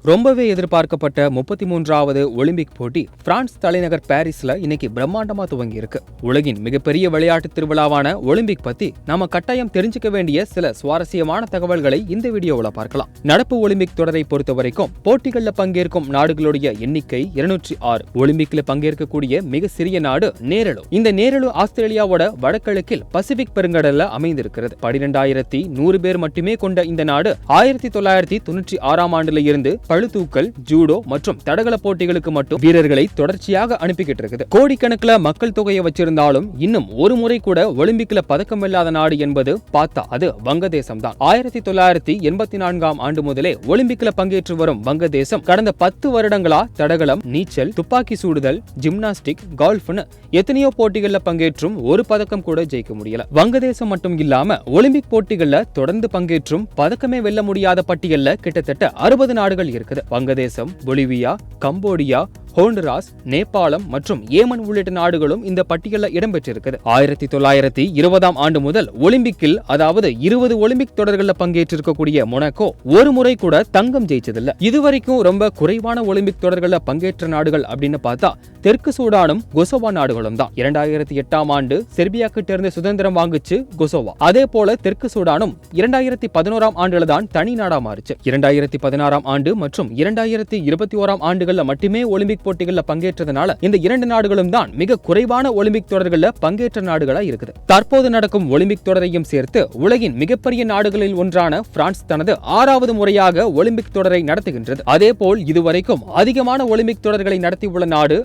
ரொம்பவே எதிர்பார்க்கப்பட்ட 33வது ஒலிம்பிக் போட்டி பிரான்ஸ் தலைநகர் பாரிஸ்ல இன்னைக்கு பிரம்மாண்டமா துவங்கி இருக்கு. உலகின் மிகப்பெரிய விளையாட்டு திருவிழாவான ஒலிம்பிக் பத்தி நாம கட்டாயம் தெரிஞ்சுக்க வேண்டிய சில சுவாரஸ்யமான தகவல்களை இந்த வீடியோவில் பார்க்கலாம். நடப்பு ஒலிம்பிக் தொடரை பொறுத்த வரைக்கும் போட்டிகள்ல பங்கேற்கும் நாடுகளுடைய எண்ணிக்கை 206. ஒலிம்பிக்ல பங்கேற்கக்கூடிய மிக சிறிய நாடு நேரலு. இந்த நேரலு ஆஸ்திரேலியாவோட வடகிழக்கில் பசிபிக் பெருங்கடல்ல அமைந்திருக்கிறது. 12,100 பேர் மட்டுமே கொண்ட இந்த நாடு 1996ஆம் ஆண்டுல இருந்து பளுதூக்கல், ஜூடோ மற்றும் தடகள போட்டிகளுக்கு மட்டும் வீரர்களை தொடர்ச்சியாக அனுப்பிக்கிட்டு இருக்குது. கோடிக்கணக்கில் மக்கள் தொகையை வச்சிருந்தாலும் இன்னும் ஒரு முறை கூட ஒலிம்பிக்ல பதக்கம் வெல்லாத நாடு என்பது பார்த்தா அது வங்கதேசம் தான். 1984ஆம் ஆண்டு முதலே ஒலிம்பிக்ல பங்கேற்று வரும் வங்கதேசம் கடந்த 10 வருடங்களா தடகளம், நீச்சல், துப்பாக்கி சூடுதல், ஜிம்னாஸ்டிக், கால்ஃப்னு எத்தனையோ போட்டிகள்ல பங்கேற்றும் ஒரு பதக்கம் கூட ஜெயிக்க முடியல. வங்கதேசம் மட்டும் இல்லாம ஒலிம்பிக் போட்டிகள்ல தொடர்ந்து பங்கேற்றும் பதக்கமே வெல்ல முடியாத பட்டியல்ல கிட்டத்தட்ட 60 நாடுகள் இருக்குது. வங்கதேசம், பொலிவியா, கம்போடியா, ஹோண்டுராஸ், நேபாளம் மற்றும் ஏமன் உள்ளிட்ட நாடுகளும் இந்த பட்டியலில் இடம்பெற்றிருக்கிறது. 1920ஆம் ஆண்டு முதல் ஒலிம்பிக்கில், அதாவது 20 ஒலிம்பிக் தொடர்களில் பங்கேற்றிருக்கக்கூடிய மொனாக்கோ ஒரு முறை கூட தங்கம் ஜெயிச்சதில்லை. இதுவரைக்கும் ரொம்ப குறைவான ஒலிம்பிக் தொடர்களில் பங்கேற்ற நாடுகள் அப்படின்னு பார்த்தா தெற்கு சூடானும் கொசோவா நாடுகளும் தான். 2008ஆம் ஆண்டு செர்பியா கிட்ட இருந்து சுதந்திரம் வாங்குச்சு கொசோவா. அதே போல தெற்கு சூடானும் 2011ஆம் ஆண்டுல தான் தனி நாடா மாறுச்சு. 2016ஆம் ஆண்டு மற்றும் 2021ஆம் ஆண்டுகள்ல மட்டுமே ஒலிம்பிக் போட்டிகள்ல பங்கேற்றதனால இந்த இரண்டு நாடுகளும் தான் மிக குறைவான ஒலிம்பிக் தொடர்கள்ல பங்கேற்ற நாடுகளா இருக்குது. தற்போது நடக்கும் ஒலிம்பிக் தொடரையும் சேர்த்து உலகின் மிகப்பெரிய நாடுகளில் ஒன்றான பிரான்ஸ் தனது 6வது முறையாக ஒலிம்பிக் தொடரை நடத்துகின்றது. அதேபோல் இதுவரைக்கும் அதிகமான ஒலிம்பிக் தொடர்களை நடத்தியுள்ள நாடு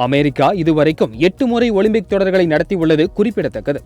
அமெரிக்கா. இதுவரைக்கும் 8 முறை ஒலிம்பிக் தொடர்களை நடத்தியுள்ளது குறிப்பிடத்தக்கது.